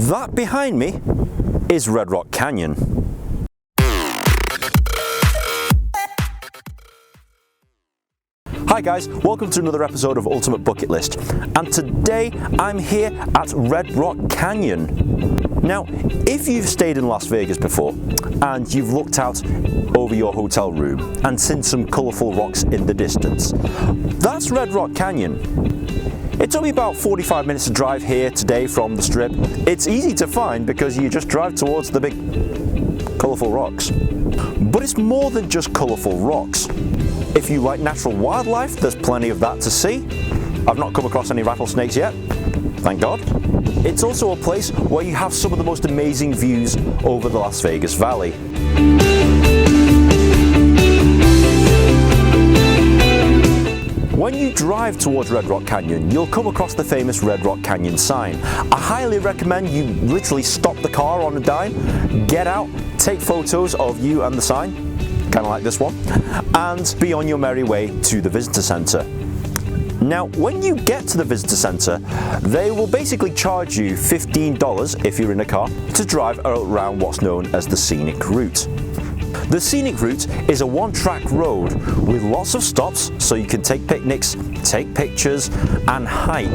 That behind me is Red Rock Canyon. Hi guys, welcome to another episode of Ultimate Bucket List, and today I'm here at Red Rock Canyon. Now, if you've stayed in Las Vegas before and you've looked out over your hotel room and seen some colourful rocks in the distance, that's Red Rock Canyon. It took me about 45 minutes to drive here today from the Strip. It's easy to find because you just drive towards the big colourful rocks. But it's more than just colourful rocks. If you like natural wildlife, there's plenty of that to see. I've not come across any rattlesnakes yet, thank God. It's also a place where you have some of the most amazing views over the Las Vegas Valley. When you drive towards Red Rock Canyon, you'll come across the famous Red Rock Canyon sign. I highly recommend you literally stop the car on a dime, get out, take photos of you and the sign, kind of like this one, and be on your merry way to the visitor center. Now, when you get to the visitor center, they will basically charge you $15 if you're in a car to drive around what's known as the Scenic Route. The Scenic Route is a one-track road with lots of stops so you can take picnics, take pictures, and hike.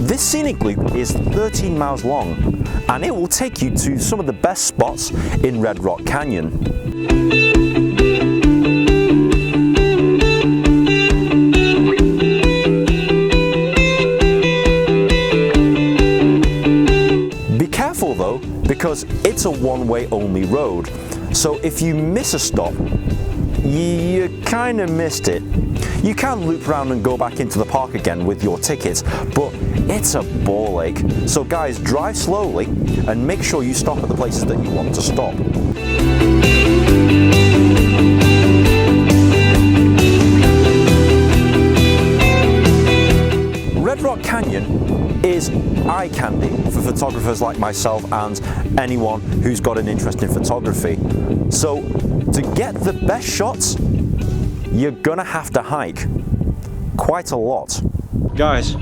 This Scenic Loop is 13 miles long, and it will take you to some of the best spots in Red Rock Canyon. Though, because it's a one-way only road, so if you miss a stop, you kind of missed it. You can loop around and go back into the park again with your tickets, but it's a ball ache. So guys, drive slowly and make sure you stop at the places that you want to stop. Red Rock Canyon is eye candy for photographers like myself and anyone who's got an interest in photography. So to get the best shots, you're gonna have to hike quite a lot. Guys,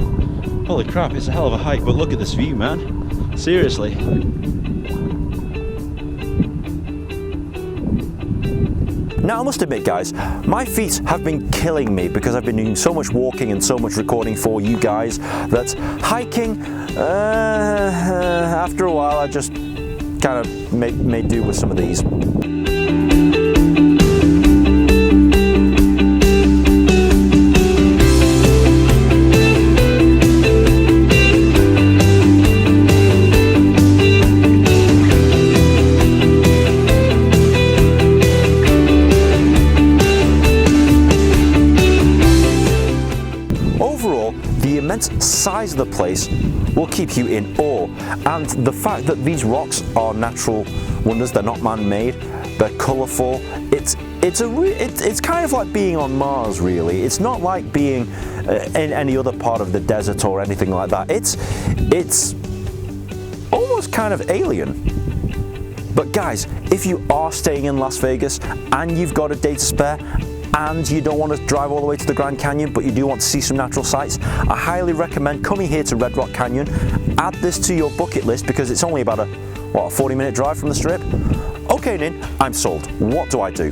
holy crap, it's a hell of a hike, but look at this view, man. Seriously. Now I must admit guys, my feet have been killing me because I've been doing so much walking and so much recording for you guys that hiking, after a while I just kind of made do with some of these. The immense size of the place will keep you in awe, and the fact that these rocks are natural wonders, they're not man-made, they're colourful, it's kind of like being on Mars really. It's not like being in any other part of the desert or anything like that. It's almost kind of alien. But guys, if you are staying in Las Vegas and you've got a day to spare, and you don't want to drive all the way to the Grand Canyon, but you do want to see some natural sights, I highly recommend coming here to Red Rock Canyon. Add this to your bucket list because it's only about a 40-minute drive from the Strip. Okay, Nin, I'm sold. What do I do?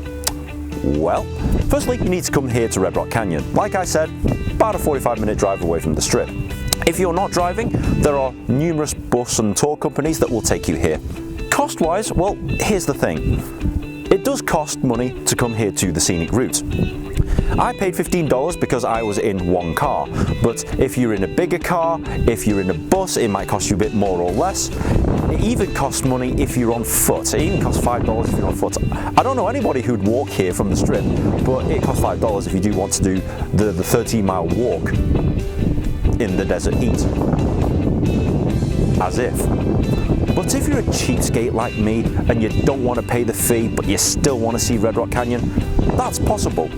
Well, firstly, you need to come here to Red Rock Canyon. Like I said, about a 45-minute drive away from the Strip. If you're not driving, there are numerous bus and tour companies that will take you here. Cost-wise, well, here's the thing. It does cost money to come here to the Scenic Route. I paid $15 because I was in one car, but if you're in a bigger car, if you're in a bus, it might cost you a bit more or less. It even costs money if you're on foot. It even costs $5 if you're on foot. I don't know anybody who'd walk here from the Strip, but it costs $5 if you do want to do the 13-mile walk in the desert heat. As if. But if you're a cheapskate like me and you don't want to pay the fee but you still want to see Red Rock Canyon, that's possible.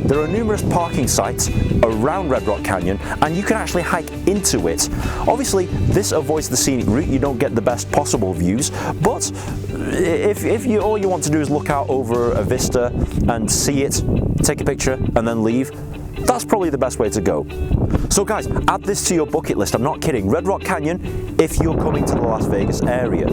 There are numerous parking sites around Red Rock Canyon and you can actually hike into it. Obviously this avoids the Scenic Route, you don't get the best possible views, but if you all you want to do is look out over a vista and see it, take a picture, and then leave, that's probably the best way to go. So guys, add this to your bucket list. I'm not kidding. Red Rock Canyon, if you're coming to the Las Vegas area.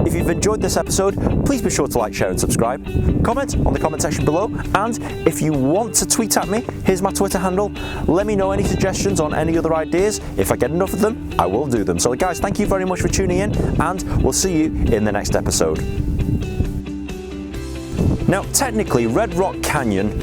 If you've enjoyed this episode, please be sure to like, share, and subscribe. Comment on the comment section below. And if you want to tweet at me, here's my Twitter handle. Let me know any suggestions on any other ideas. If I get enough of them, I will do them. So guys, thank you very much for tuning in, and we'll see you in the next episode. Now, technically, Red Rock Canyon,